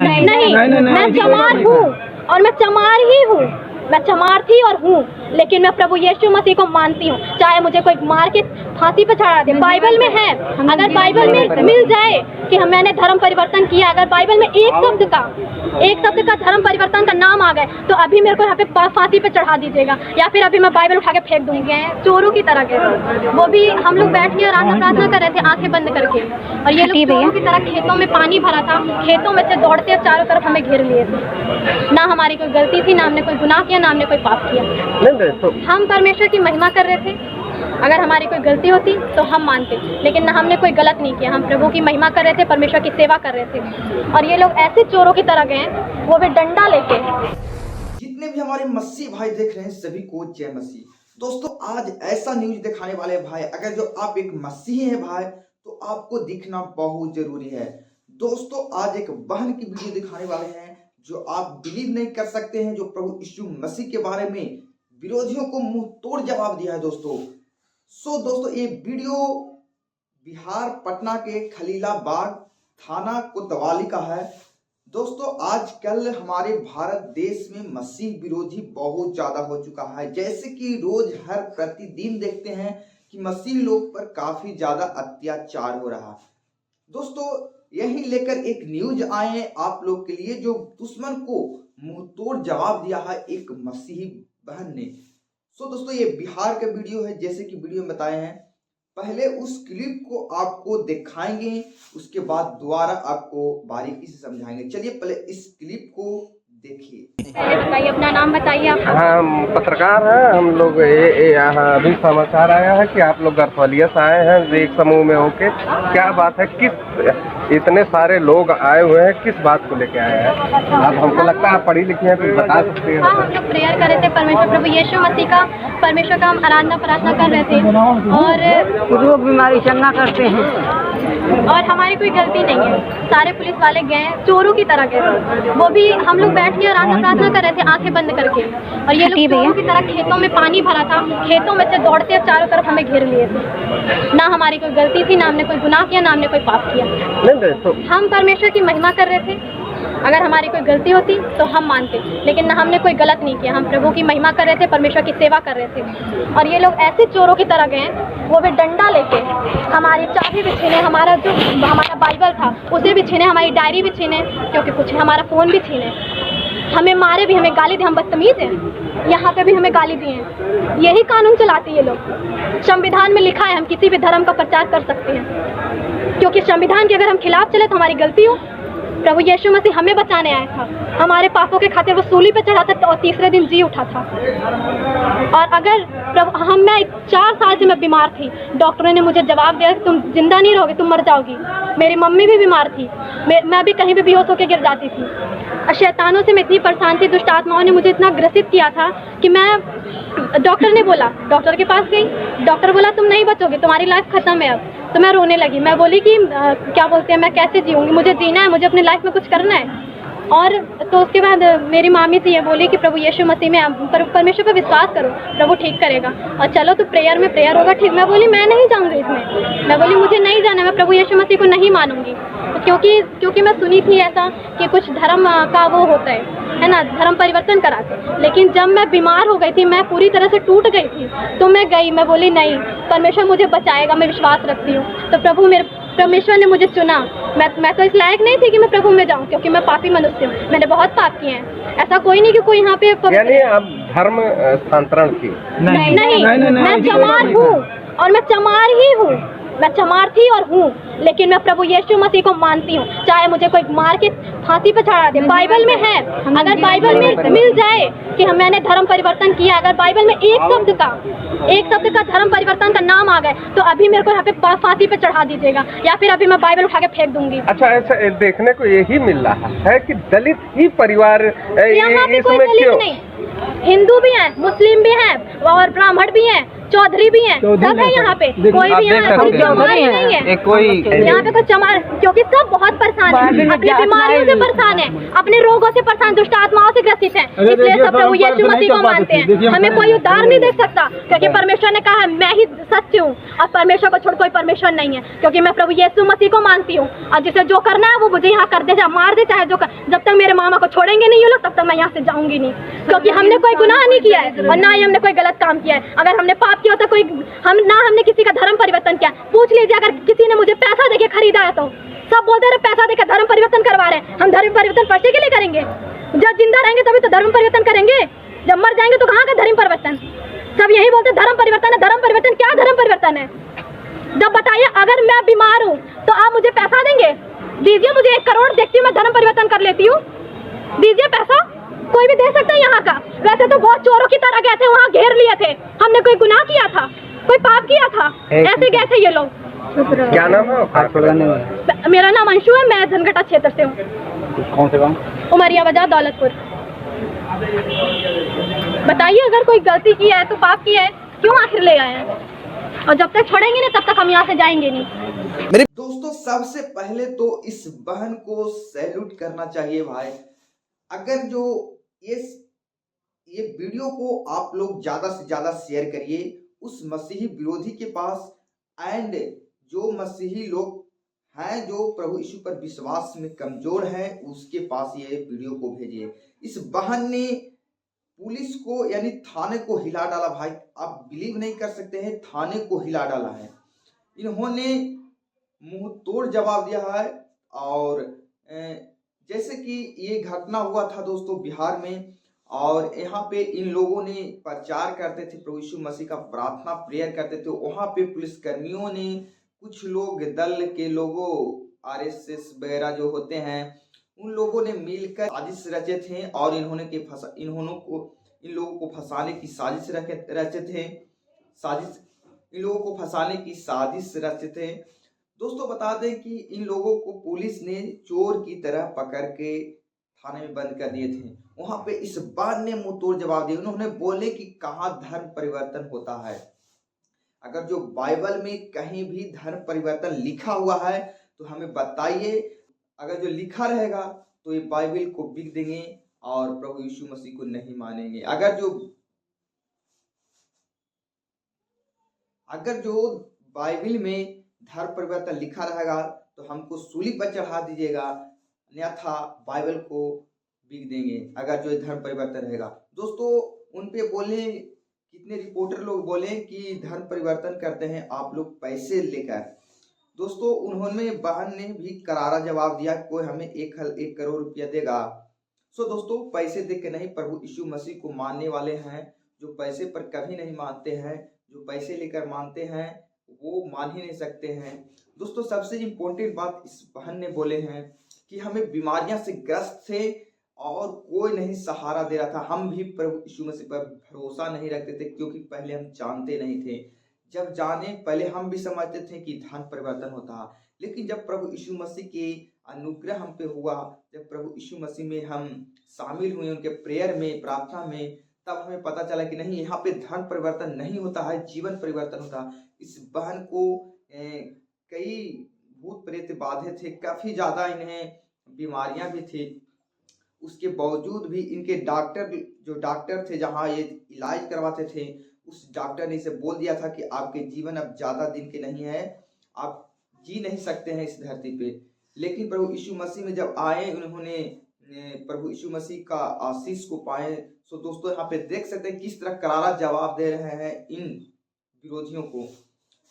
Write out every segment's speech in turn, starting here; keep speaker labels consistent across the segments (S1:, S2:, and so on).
S1: नहीं, मैं चमार हूँ और मैं चमार ही हूँ। मैं चमार थी और हूँ, लेकिन मैं प्रभु यीशु मसीह को मानती हूँ। चाहे मुझे कोई मार के फांसी पे चढ़ा दे, बाइबल में है। अगर बाइबल में मिल जाए कि मैंने धर्म परिवर्तन किया, अगर बाइबल में एक शब्द का धर्म परिवर्तन का नाम आ गए, तो अभी मेरे को यहाँ पे फांसी पे चढ़ा दीजिएगा, या फिर अभी मैं बाइबल उठा के फेंक दूंगी। चोरों की तरह गए, वो भी हम लोग बैठ के प्रार्थना कर रहे थे आंखें बंद करके, और ये लोग चोरों की तरह खेतों में पानी भरा था, खेतों में से दौड़ते चारों तरफ हमें घेर लिए थे। ना हमारी कोई गलती थी, ना हमने कोई गुनाह किया, ना हमने कोई पाप किया। हम परमेश्वर की महिमा कर रहे थे। अगर हमारी कोई गलती होती तो हम मानते, लेकिन ना हमने कोई गलत नहीं किया। हम प्रभु की महिमा कर रहे थे, परमेश्वर की सेवा कर रहे थे। और ये लोग ऐसे चोरों की तरह गए, वो भी डंडा लेके।
S2: जितने भी हमारे मसीह भाई देख रहे हैं, सभी को जय मसीह। दोस्तों, आज ऐसा न्यूज दिखाने वाले भाई, अगर जो आप एक मसीही है भाई, तो आपको दिखना बहुत जरूरी है। दोस्तों, आज एक बहन की वीडियो दिखाने वाले हैं जो आप बिलीव नहीं कर सकते हैं, जो प्रभु यीशु मसीह के बारे में विरोधियों को मुंह तोड़ जवाब दिया है दोस्तों। दोस्तों, ये वीडियो बिहार पटना के खलीलाबाग थाना कोतवाली का है। दोस्तों, आजकल हमारे भारत देश में मसीह विरोधी बहुत ज्यादा हो चुका है। जैसे कि रोज हर प्रतिदिन देखते हैं कि मसीह लोग पर काफी ज्यादा अत्याचार हो रहा है। दोस्तों, यही लेकर एक न्यूज आए हैं आप लोग के लिए, जो दुश्मन को मुंह तोड़ जवाब दिया है एक मसीही बहन ने। दोस्तों, ये बिहार का वीडियो है, जैसे कि वीडियो में बताए हैं। पहले उस क्लिप को आपको दिखाएंगे, उसके बाद दोबारा आपको बारीकी से समझाएंगे। चलिए पहले इस क्लिप को देखिए।
S1: बताइए, अपना नाम बताइए आप।
S3: हम पत्रकार हैं, हम लोग यहाँ अभी समाचार आया है कि आप लोग गरफलिया से आए हैं एक समूह में होके। क्या बात है, किस इतने सारे लोग आए हुए हैं, किस बात को लेके आए हैं? आप, हमको लगता है आप पढ़ी लिखी हैं, तो बता सकते हैं।
S1: हम लोग प्रेयर कर रहे थे, परमेश्वर प्रभु यीशु मसीह का, परमेश्वर का हम आराधना प्रार्थना कर रहे थे, और
S4: रोग बीमारी चंगा करते हैं।
S1: और हमारी कोई गलती नहीं है। सारे पुलिस वाले गए, चोरों की तरह गए, वो भी हम लोग बैठ के आराधना प्रार्थना कर रहे थे आंखें बंद करके, और ये लोग चोरों की तरह खेतों में पानी भरा था, खेतों में से दौड़ते चारों तरफ हमें घेर लिए थे। ना हमारी कोई गलती थी, ना हमने कोई गुनाह किया, ना हमने कोई पाप किया। हम परमेश्वर की महिमा कर रहे थे। अगर हमारी कोई गलती होती तो हम मानते, लेकिन ना हमने कोई गलत नहीं किया। हम प्रभु की महिमा कर रहे थे, परमेश्वर की सेवा कर रहे थे। और ये लोग ऐसे चोरों की तरह गए, वो भी डंडा लेके। हमारी चाबी भी छीने, हमारा बाइबल था उसे भी छीने, हमारी डायरी भी छीने, क्योंकि कुछ हमारा फ़ोन भी छीने, हमें मारे भी, हमें गाली दी। हम बदतमीज हैं, यहाँ पे भी हमें गाली दी हैं। यही कानून चलाते ये लोग। संविधान में लिखा है हम किसी भी धर्म का प्रचार कर सकते हैं, क्योंकि संविधान के अगर हम खिलाफ चले तो हमारी गलती हो। प्रभु यीशु मसीह हमें बचाने आया था, हमारे पापों के खातिर वो सूली पे चढ़ा था और तीसरे दिन जी उठा था। और अगर मैं 4 साल से मैं बीमार थी, डॉक्टरों ने मुझे जवाब दिया कि तुम जिंदा नहीं रहोगे, तुम मर जाओगी। मेरी मम्मी भी बीमार थी, मैं भी कहीं भी बेहोश होकर गिर जाती थी। और शैतानों से मैं इतनी परेशान थी, दुष्ट आत्माओं ने मुझे इतना ग्रसित किया था कि डॉक्टर ने बोला, डॉक्टर के पास गई, डॉक्टर बोला तुम नहीं बचोगे, तुम्हारी लाइफ खत्म है अब। तो मैं रोने लगी। मैं बोली कि क्या बोलते हैं, मैं कैसे जीऊँगी, मुझे जीना है, मुझे अपनी लाइफ में कुछ करना है। और तो उसके बाद मेरी मामी थी ये बोली कि प्रभु यीशु मसीह में परमेश्वर पर विश्वास करो, प्रभु ठीक करेगा, और चलो तो प्रेयर में प्रेयर होगा ठीक। मैं बोली मैं नहीं जाऊँगी इसमें, मैं बोली मुझे नहीं जाना, मैं प्रभु यीशु मसीह को नहीं मानूंगी। क्योंकि मैं सुनी थी ऐसा कि कुछ धर्म का वो होता है ना, धर्म परिवर्तन कराते। लेकिन जब मैं बीमार हो गई थी, मैं पूरी तरह से टूट गई थी, तो मैं गई। मैं बोली नहीं, परमेश्वर मुझे बचाएगा, मैं विश्वास रखती हूँ। तो परमेश्वर ने मुझे चुना। मैं तो इस लायक नहीं थी कि मैं प्रभु में जाऊं, क्योंकि मैं पापी मनुष्य हूँ, मैंने बहुत पाप किए हैं। ऐसा कोई नहीं कि कोई यहाँ पे
S3: यानी आप धर्म स्थानांतरण की
S1: नहीं, मैं चमार हूँ और मैं चमार ही हूँ। मैं चमार थी और हूँ, लेकिन मैं प्रभु यीशु मसीह को मानती हूँ। चाहे मुझे कोई मार के फांसी पे चढ़ा दे, बाइबल में है। अगर बाइबल में मिल जाए कि मैंने धर्म परिवर्तन किया, अगर बाइबल में एक शब्द का धर्म परिवर्तन का नाम आ गए, तो अभी मेरे को यहाँ पे फांसी पे चढ़ा दीजिएगा, या फिर अभी मैं बाइबल उठा के फेंक दूंगी।
S3: अच्छा, ऐसा देखने को यही मिल रहा है कि दलित ही परिवार
S1: यहाँ पे कोई दलित नहीं, हिंदू भी हैं, मुस्लिम भी हैं, और ब्राह्मण भी हैं, चौधरी भी हैं, सब है यहाँ पे। कोई भी यहाँ नहीं है,
S3: कोई
S1: यहाँ पे कोई चमार, क्योंकि सब बहुत परेशान है, अपनी बीमारियों से परेशान है, अपने रोगों से परेशान, दुष्ट आत्माओं से ग्रसित हैं, इसलिए सब प्रभु यीशु मसीह को मानते हैं। हमें कोई उद्धार नहीं दे सकता, क्योंकि परमेश्वर ने कहा मैं ही सत्य हूँ, और परमेश्वर को छोड़ कोई परमेश्वर नहीं है। क्योंकि मैं प्रभु यीशु मसीह को मानती हूँ, और जिसे जो करना है वो मुझे यहाँ कर दे, चाहे मार दे, चाहे जब मामा को छोड़ेंगे नहीं ये लोग तब तक मैं यहाँ से जाऊंगी नहीं, क्योंकि हमने कोई गुनाह नहीं किया है और ना ही हमने कोई गलत काम किया है। अगर हमने पाप किया होता कोई हमने किसी का धर्म परिवर्तन किया। पूछ लीजिए, अगर किसी ने मुझे पैसा देके खरीदा है तो सब बोलते रहे पैसा देकर धर्म परिवर्तन करवा रहे हैं। हम धर्म परिवर्तन पैसे के लिए करेंगे? जब जिंदा रहेंगे तभी तो धर्म परिवर्तन करेंगे, जब मर जाएंगे तो कहाँ का धर्म परिवर्तन? सब यही बोलते धर्म परिवर्तन है, धर्म परिवर्तन। क्या धर्म परिवर्तन है? जब बताइए, अगर मैं बीमार हूँ तो आप मुझे पैसा देंगे? दीजिए, मुझे 1 करोड़, देखती हूँ मैं धर्म परिवर्तन कर लेती हूँ। दीजिए पैसा, कोई भी दे सकता है यहाँ का। वैसे तो बहुत चोरों की तरह गए थे, वहाँ घेर लिए थे। हमने कोई गुनाह किया था? कोई पाप किया था? ऐसे गए थे ये लोग।
S3: क्या नाम है आपका?
S1: मेरा नाम अंशु है, मैं धनघटा क्षेत्र से हूँ।
S3: कौन से गाँव?
S1: उमरिया बाजार, दौलतपुर। बताइए, अगर कोई गलती की है तो पाप किया है, क्यों आखिर ले आए हैं? और जब तक छोड़ेंगे नहीं तब तक हम यहाँ से जाएंगे नहीं।
S2: मेरे दोस्तों, सबसे पहले तो इस बहन को सैल्यूट करना चाहिए भाई। अगर जो ये वीडियो को आप लोग ज्यादा से ज्यादा शेयर करिए उस मसीही विरोधी के पास, एंड जो मसीही लोग हैं जो प्रभु यीशु पर विश्वास में कमजोर हैं उसके पास ये वीडियो को भेजिए। इस बहन ने पुलिस को यानी थाने को हिला डाला भाई। आप बिलीव नहीं कर सकते हैं, थाने को हिला डाला है। इन्होंने मुंह तोड़ जवाब दिया है। और जैसे कि ये घटना हुआ था दोस्तों बिहार में, और यहाँ पे इन लोगों ने प्रचार करते थे, प्रभु यीशु मसीह का प्रार्थना प्रेयर करते थे। वहाँ पे पुलिसकर्मियों ने, कुछ लोग दल के लोगों, आरएसएस वगैरह जो होते हैं, उन लोगों ने मिलकर साजिश रचे थे और इन लोगों को फंसाने की साजिश रचे थे। इन लोगों को फंसाने की साजिश रचे थे। दोस्तों बता दें कि इन लोगों को पुलिस ने चोर की तरह पकड़ के थाने में बंद कर दिए थे। वहां पे इस बहन ने मुंह तोड़ जवाब दिया। उन्होंने बोले कि कहाँ धर्म परिवर्तन होता है। अगर जो बाइबल में कहीं भी धर्म परिवर्तन लिखा हुआ है तो हमें बताइए। अगर जो लिखा रहेगा तो ये बाइबल को बिक देंगे और प्रभु यीशु मसीह को नहीं मानेंगे। अगर जो बाइबल में धर्म परिवर्तन लिखा रहेगा तो हमको सूली पर चढ़ा दीजिएगा, अन्यथा बाइबल को बिक देंगे। अगर जो धर्म परिवर्तन रहेगा दोस्तों, उन पे बोले, कितने रिपोर्टर लोग बोले कि धर्म परिवर्तन करते हैं आप लोग पैसे लेकर। दोस्तों उन्होंने, बहन ने भी करारा जवाब दिया, कोई हमें 1 करोड़ रुपया देगा। सो दोस्तों, पैसे दे के नहीं, प्रभु यीशु मसीह को मानने वाले हैं जो पैसे पर कभी नहीं मानते हैं, जो पैसे लेकर मानते हैं वो मान ही नहीं सकते हैं। दोस्तों सबसे इम्पोर्टेंट बात इस बहन ने बोले हैं कि हमें बीमारियां से ग्रस्त थे और कोई नहीं सहारा दे रहा था। हम भी प्रभु यीशु मसीह पर भरोसा नहीं रखते थे क्योंकि पहले हम जानते नहीं थे। जब जाने, पहले हम भी समझते थे कि धर्म परिवर्तन होता है, लेकिन जब प्रभु यीशु मसीह के अनुग्रह हम पे हुआ, जब प्रभु यीशु मसीह में हम शामिल हुए, उनके प्रेयर में, प्रार्थना में, तब हमें पता चला कि नहीं, यहाँ पे धर्म परिवर्तन नहीं होता है, जीवन परिवर्तन होता है। इस बहन को कई भूत प्रेत बाधे थे, काफी ज्यादा इन्हें बीमारियां भी थी। उसके बावजूद भी इनके डॉक्टर थे जहाँ ये इलाज करवाते थे, उस डॉक्टर ने इसे बोल दिया था कि आपके जीवन अब ज्यादा दिन के नहीं है, आप जी नहीं सकते हैं इस धरती पे। लेकिन प्रभु यीशु मसीह में जब आए, उन्होंने प्रभु यीशु मसीह का आशीष को पाए। सो दोस्तों यहाँ पे देख सकते हैं किस तरह करारा जवाब दे रहे हैं इन विरोधियों को।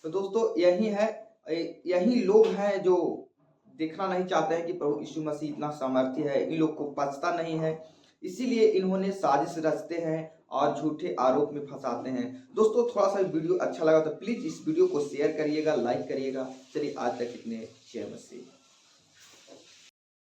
S2: तो दोस्तों यही लोग हैं जो देखना नहीं चाहते हैं कि प्रभु यीशु मसीह इतना सामर्थ्य है। इन लोग को पछता नहीं है, इसीलिए इन्होंने साजिश रचते हैं और झूठे आरोप में फंसाते हैं। दोस्तों थोड़ा सा वीडियो अच्छा लगा तो प्लीज इस वीडियो को शेयर करिएगा, लाइक करिएगा। चलिए आज तक इतने, जय मसीह।